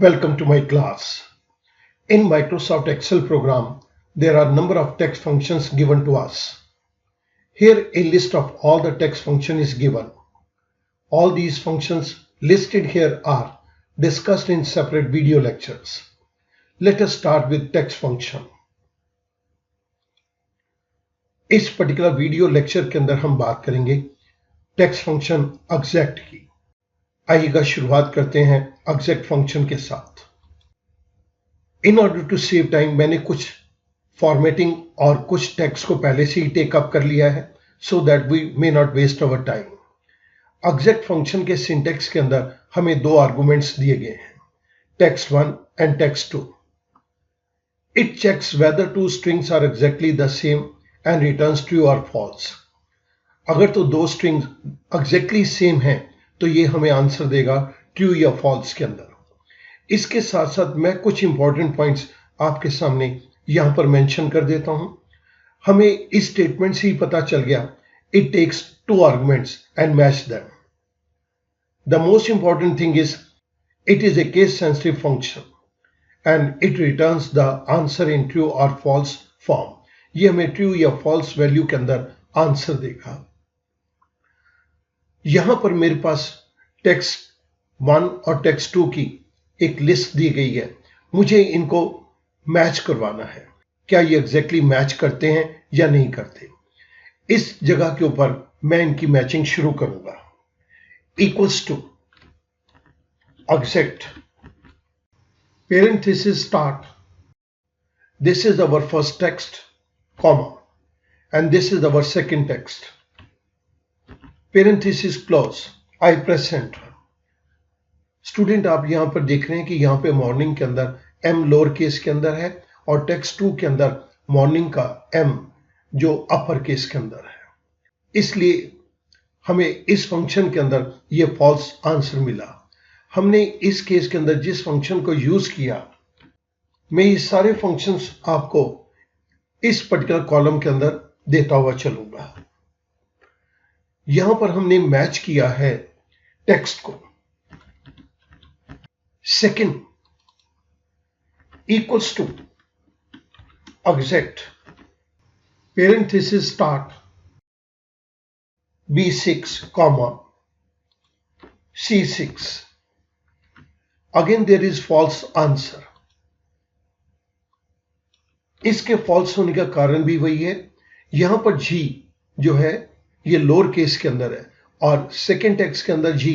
Welcome to my class. In Microsoft Excel program, there are a number of text functions given to us. Here a list of all the text function is given. All these functions listed here are discussed in separate video lectures. Let us start with text function. इस particular video lecture के अंदर हम बात करेंगे text function exact की। आइएगा शुरुआत करते हैं एक्सेक्ट फंक्शन के साथ। In order to save time मैंने कुछ फॉर्मेटिंग और कुछ टेक्स्ट को पहले से ही टेक अप कर लिया है so that we may not waste our time. Exact function के सिंटेक्स के अंदर हमें दो आर्गुमेंट्स दिए गए हैं, text 1 and text 2. It checks whether two strings are exactly the same and returns true or false. अगर तो दो स्ट्रिंग्स एग्जैक्टली सेम हैं तो ये हमें आंसर देगा ट्रू या फॉल्स के अंदर। इसके साथ साथ मैं कुछ इंपॉर्टेंट पॉइंट्स आपके सामने यहां पर मेंशन कर देता हूं। हमें इस स्टेटमेंट से ही पता चल गया it takes two arguments and match them. The most important thing is it is a case sensitive function and it returns the answer in true और फॉल्स फॉर्म। ये हमें ट्रू या फॉल्स वैल्यू के अंदर आंसर देगा। यहां पर मेरे पास टेक्स्ट 1 और टेक्स्ट 2 की एक लिस्ट दी गई है। मुझे इनको मैच करवाना है, क्या ये एग्जैक्टली मैच करते हैं या नहीं करते। इस जगह के ऊपर मैं इनकी मैचिंग शुरू करूंगा। Equals to exact parenthesis start, this is our first text, comma, and this is our second text. Parenthesis close, I press enter. Student आप यहां पर देख रहे हैं कि यहां पे मॉर्निंग के अंदर m लोअर केस के अंदर है और टेक्स्ट 2 के अंदर मॉर्निंग का m जो अपर केस के अंदर है। इसलिए हमें इस फंक्शन के अंदर ये फॉल्स आंसर मिला। हमने इस केस के अंदर जिस फंक्शन को यूज किया, मैं ये सारे फंक्शंस आपको इस पर्टिकुलर कॉलम के अंदर देता हुआ चलूंगा। यहां पर हमने मैच किया है टेक्स्ट को। Second equals to exact parenthesis start B6, comma C6. Again there is false answer. इसके फॉल्स होने का कारण भी वही है। यहां पर जी जो है ये लोअर केस के अंदर है और सेकेंड टेक्स्ट के अंदर जी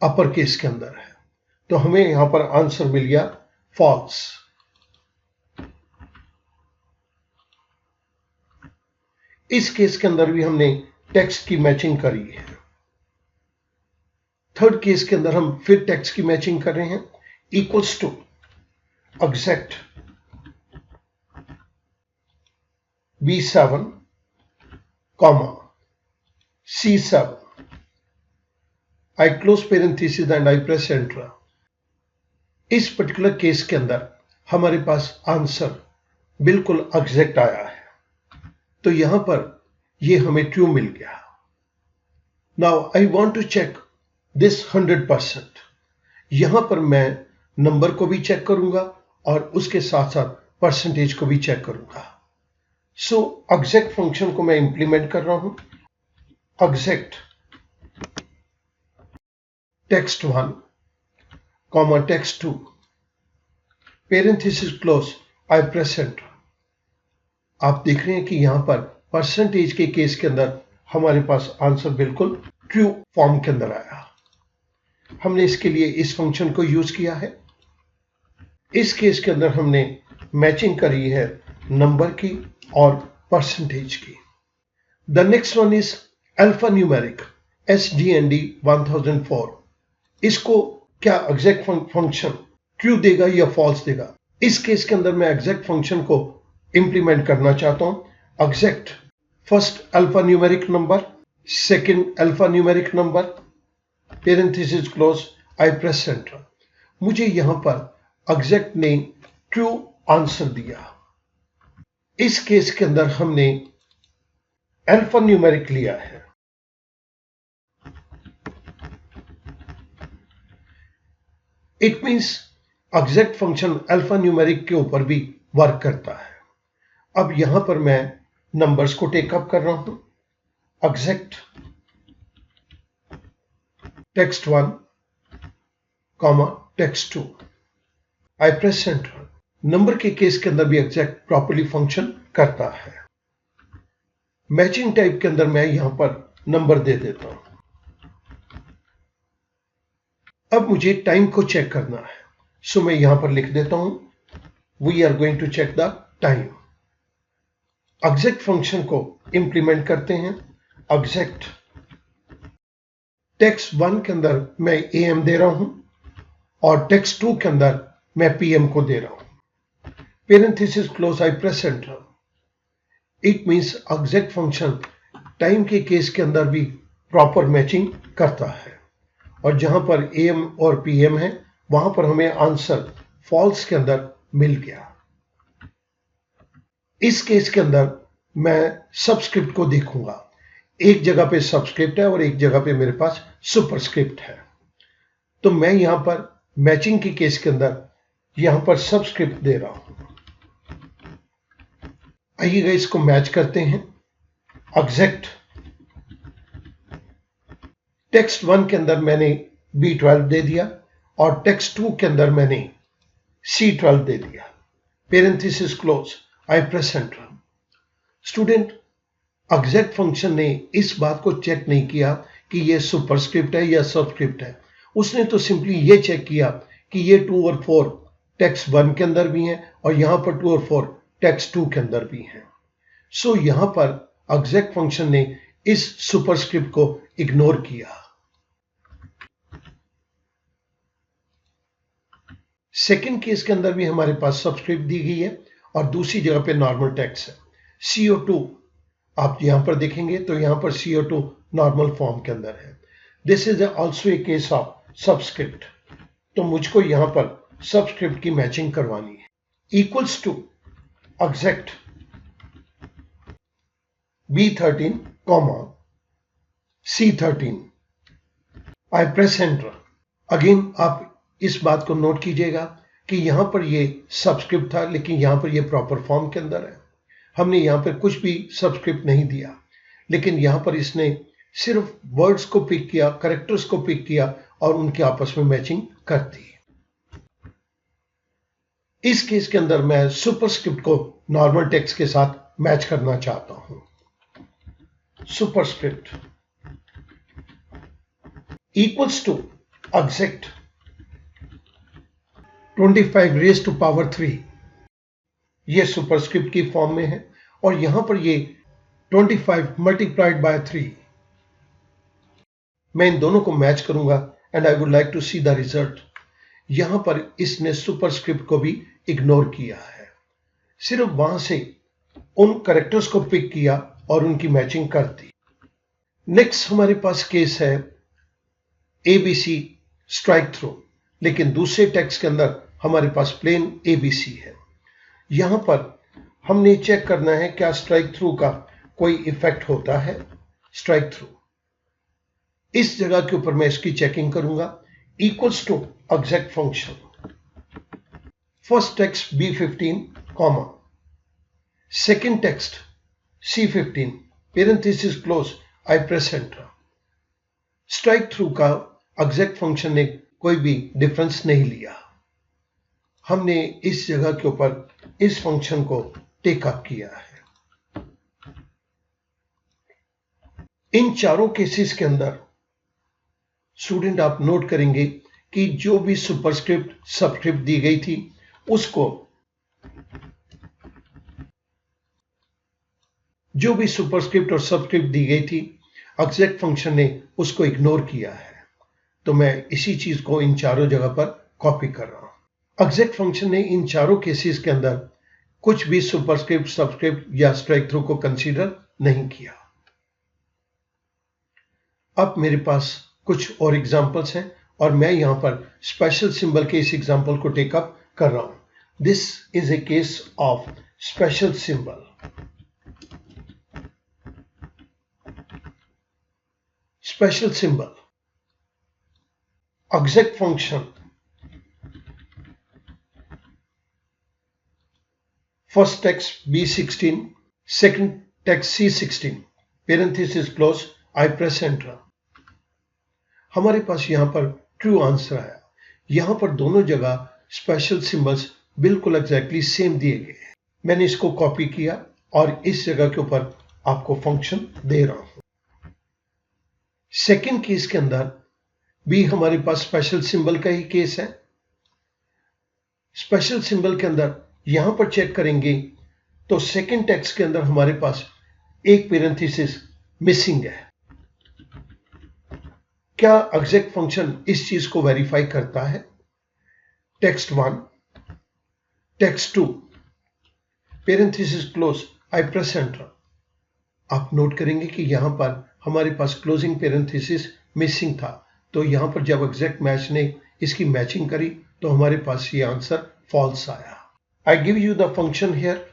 अपर केस के अंदर है, तो हमें यहां पर आंसर मिल गया फॉल्स। इस केस के अंदर भी हमने टेक्स्ट की मैचिंग करी है। थर्ड केस के अंदर हम फिर टेक्स्ट की मैचिंग कर रहे हैं। Equals to exact B7, comma C7. I close parenthesis and I press enter. इस पर्टिकुलर केस के अंदर हमारे पास आंसर बिल्कुल एग्जैक्ट आया है, तो यहां पर ये हमें ट्रू मिल गया। Now I want to check this 100%। यहां पर मैं नंबर को भी चेक करूंगा और उसके साथ साथ परसेंटेज को भी चेक करूंगा। सो एक्सेक्ट फंक्शन को मैं इंप्लीमेंट कर रहा हूं। Exact text 1, comma text 2, parenthesis close, I press enter. आप देख रहे हैं कि यहां पर परसेंटेज के केस के अंदर हमारे पास आंसर बिल्कुल ट्रू फॉर्म के अंदर आया। हमने इसके लिए इस फंक्शन को यूज किया है। इस केस के अंदर हमने मैचिंग करी है नंबर की और परसेंटेज की। The next one is alpha numeric SGND 1004। इसको क्या एग्जैक्ट फंक्शन ट्रू देगा या फॉल्स देगा। इस केस के अंदर मैं एग्जैक्ट फंक्शन को इंप्लीमेंट करना चाहता हूं। Exact first alpha numeric number, second alpha numeric number, parenthesis close, I press enter. मुझे यहां पर एग्जैक्ट ने ट्रू आंसर दिया। इस केस के अंदर हमने अल्फा न्यूमेरिक लिया है। It means exact function alpha numeric के ऊपर भी वर्क करता है। अब यहां पर मैं नंबर्स को टेकअप कर रहा हूं। Exact text1, text2। आई प्रेस एंटर। नंबर के केस के अंदर भी एग्जैक्ट प्रॉपर्ली फंक्शन करता है। मैचिंग टाइप के अंदर मैं यहां पर नंबर दे देता हूं। अब मुझे टाइम को चेक करना है, सो मैं यहां पर लिख देता हूं we are going to check the time. Exact function को इंप्लीमेंट करते हैं। एग्जैक्ट text1 के अंदर मैं AM दे रहा हूं और text2 के अंदर मैं PM को दे रहा हूं। Parenthesis close, I press enter. It means exact function time के केस के अंदर भी प्रॉपर मैचिंग करता है, और जहां पर AM और PM है वहां पर हमें आंसर फॉल्स के अंदर मिल गया। इस केस के अंदर मैं सबस्क्रिप्ट को देखूंगा। एक जगह पे सबस्क्रिप्ट है और एक जगह पे मेरे पास सुपरस्क्रिप्ट है, तो मैं यहां पर मैचिंग के केस के अंदर यहां पर सबस्क्रिप्ट दे रहा हूं। आइएगा इसको मैच करते हैं। एग्जैक्ट text1 के अंदर मैंने B12 दे दिया और text2 के अंदर मैंने C12 दे दिया। Parenthesis close, I press enter. Student, exact function ने इस बात को चेक नहीं किया कि ये सुपरस्क्रिप्ट है या सबस्क्रिप्ट है। उसने तो सिंपली ये चेक किया कि ये 2 और 4 text1 के अंदर भी हैं और यहां पर 2 और 4 text2 के अंदर भी हैं। सो यहां पर एग्जैक्ट फंक्शन ने इस सुपरस्क्रिप्ट को इग्नोर किया। सेकंड केस के अंदर भी हमारे पास सबस्क्रिप्ट दी गई है और दूसरी जगह पे नॉर्मल टेक्स्ट है। CO2 आप यहां पर देखेंगे तो यहां पर CO2 नॉर्मल फॉर्म के अंदर है। This is also a case of subscript, तो मुझको यहां पर सबस्क्रिप्ट की मैचिंग करवानी है। Equals to exact B13, C13। I press enter. Again आप इस बात को नोट कीजिएगा कि यहां पर ये सबस्क्रिप्ट था, लेकिन यहां पर ये प्रॉपर फॉर्म के अंदर है। हमने यहां पर कुछ भी सबस्क्रिप्ट नहीं दिया, लेकिन यहां पर इसने सिर्फ वर्ड्स को पिक किया, कैरेक्टर्स को पिक किया और उनके आपस में मैचिंग कर दी। इस केस के अंदर मैं सुपरस्क्रिप्ट को नॉर्मल टेक्स्ट के साथ मैच करना चाहता हूं। Superscript equals to exact 25 raise to power 3। ये सुपरस्क्रिप्ट की फॉर्म में है और यहां पर ये 25 मल्टीप्लाइड बाय 3। मैं इन दोनों को मैच करूंगा and I would like to see the result. यहां पर इसने सुपरस्क्रिप्ट को भी इग्नोर किया है, सिर्फ वहां से उन कैरेक्टर्स को पिक किया और उनकी मैचिंग कर दी। नेक्स्ट हमारे पास केस है ABC स्ट्राइक थ्रू, लेकिन दूसरे टेक्स्ट के अंदर हमारे पास प्लेन ABC है। यहां पर हमने चेक करना है क्या स्ट्राइक थ्रू का कोई इफेक्ट होता है। स्ट्राइक थ्रू इस जगह के ऊपर मैं इसकी चेकिंग करूंगा। Equals to exact function first text B15, second text C15, parenthesis close, I press enter. Strike through का एग्जैक्ट फंक्शन ने कोई भी डिफरेंस नहीं लिया। हमने इस जगह के ऊपर इस फंक्शन को टेक अप किया है। इन चारों केसेस के अंदर स्टूडेंट आप नोट करेंगे कि जो भी सुपरस्क्रिप्ट सबस्क्रिप्ट दी गई थी उसको जो भी सुपरस्क्रिप्ट और सबस्क्रिप्ट दी गई थी एग्जैक्ट फंक्शन ने उसको इग्नोर किया है। तो मैं इसी चीज को इन चारों जगह पर कॉपी कर रहा हूं। एग्जैक्ट फंक्शन ने इन चारों केसेस के अंदर कुछ भी सुपरस्क्रिप्ट, सबस्क्रिप्ट या स्ट्राइक थ्रू को कंसीडर नहीं किया। अब मेरे पास कुछ और एग्जांपल्स हैं और मैं यहां पर स्पेशल सिंबल के इस एग्जांपल को टेकअप कर रहा हूं। This is a case of special symbol. Special symbol exact function first text B16, second text C16, parenthesis close, I press enter. हमारे पास यहां पर ट्रू आंसर आया। यहां पर दोनों जगह स्पेशल सिंबल्स बिल्कुल एग्जैक्टली सेम दिए गए हैं। मैंने इसको कॉपी किया और इस जगह के ऊपर आपको फंक्शन दे रहा हूं। सेकंड केस के अंदर भी हमारे पास स्पेशल सिंबल का ही केस है। स्पेशल सिंबल के अंदर यहां पर चेक करेंगे तो सेकंड टेक्स्ट के अंदर हमारे पास एक पैरेंथेसिस मिसिंग है। क्या एग्जैक्ट फंक्शन इस चीज को वेरीफाई करता है? Text 1, text 2, parenthesis close, I press enter. आप नोट करेंगे कि यहां पर हमारे पास क्लोजिंग पैरेंथेसिस मिसिंग था, तो यहां पर जब एग्जैक्ट मैच ने इसकी मैचिंग करी तो हमारे पास ये आंसर फॉल्स आया। I give you the function here.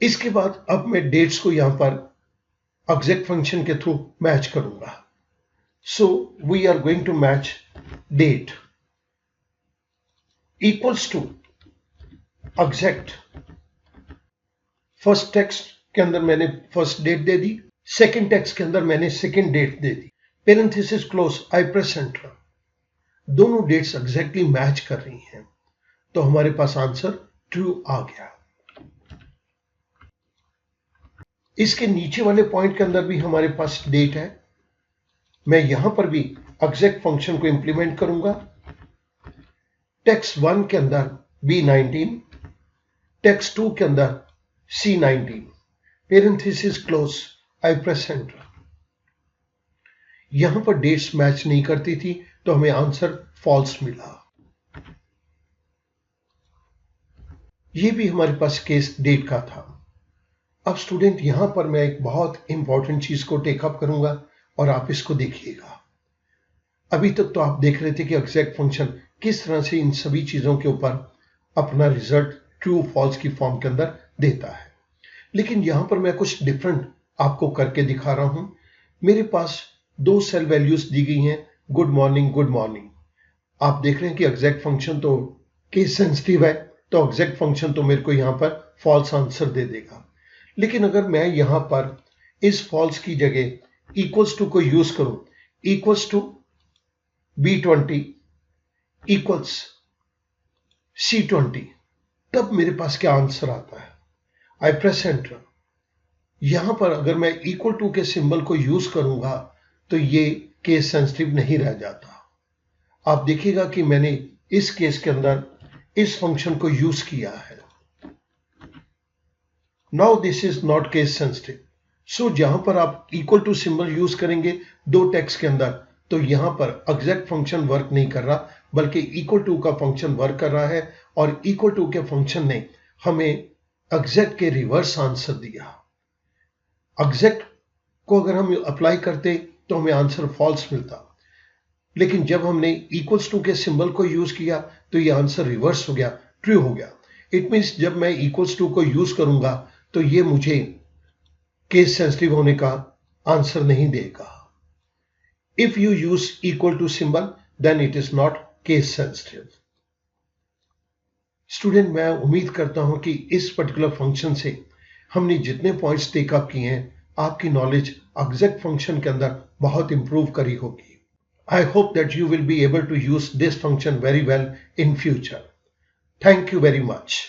इसके बाद अब मैं डेट्स को यहां पर एग्जैक्ट फंक्शन के थ्रू मैच करूंगा। So we are going to match date equals to exact. First text के अंदर मैंने फर्स्ट डेट दे दी, सेकंड टेक्स्ट के अंदर मैंने सेकंड डेट दे दी, parenthesis close, I press enter. दोनों डेट्स एग्जैक्टली मैच कर रही हैं, तो हमारे पास आंसर ट्रू आ गया। इसके नीचे वाले पॉइंट के अंदर भी हमारे पास डेट है। मैं यहां पर भी एग्जैक्ट फंक्शन को इंप्लीमेंट करूंगा। टेक्स्ट 1 के अंदर B19, टेक्स्ट 2 के अंदर C19, parenthesis close, I press enter. यहां पर डेट्स मैच नहीं करती थी, तो हमें आंसर फॉल्स मिला। यह भी हमारे पास केस डेट का था। अब स्टूडेंट यहां पर मैं एक बहुत इंपॉर्टेंट चीज को टेकअप करूंगा और आप इसको देखिएगा। अभी तक तो आप देख रहे थे कि एग्जैक्ट फंक्शन किस तरह से इन सभी चीजों के ऊपर अपना रिजल्ट ट्रू फॉल्स की फॉर्म के अंदर देता है, लेकिन यहां पर मैं कुछ डिफरेंट आपको करके दिखा रहा हूं। मेरे पास 2 सेल वैल्यूज दी गई हैं, गुड मॉर्निंग, गुड मॉर्निंग। आप देख रहे हैं कि एग्जैक्ट फंक्शन तो केस सेंसिटिव है, तो एग्जैक्ट फंक्शन तो मेरे को यहां पर फॉल्स आंसर दे देगा। लेकिन अगर मैं यहां पर इस फॉल्स की जगह इक्वल्स टू को यूज करूं, equals to B20 equals C20, तब मेरे पास क्या आंसर आता है? I press enter. यहां पर अगर मैं इक्वल टू के सिंबल को यूज करूंगा तो ये केस सेंसिटिव नहीं रह जाता। आप देखिएगा कि मैंने इस केस के अंदर इस फंक्शन को यूज किया है। Now this is not case sensitive. So जहां पर आप इक्वल टू सिंबल यूज करेंगे 2 टेक्स्ट के अंदर, तो यहां पर एग्जैक्ट फंक्शन वर्क नहीं कर रहा, बल्कि इक्वल टू का फंक्शन वर्क कर रहा है, और इक्वल टू के फंक्शन ने हमें एग्जैक्ट के रिवर्स आंसर दिया। एग्जैक्ट को अगर हम अप्लाई करते तो हमें आंसर फॉल्स मिलता, लेकिन जब हमने इक्वल्स टू के सिंबल को यूज किया तो ये आंसर रिवर्स हो गया, ट्रू हो गया। इट मीन्स जब मैं इक्वल्स टू को यूज करूंगा तो ये मुझे केस सेंसिटिव होने का आंसर नहीं देगा। If you use equal to symbol then it is not case sensitive. Student, मैं उम्मीद करता हूं कि इस पर्टिकुलर फंक्शन से हमने जितने पॉइंट्स टेकअप किए हैं, आपकी नॉलेज एग्जैक्ट फंक्शन के अंदर बहुत इंप्रूव करी होगी। I hope that you will be able to use this function very well in future. Thank you very much.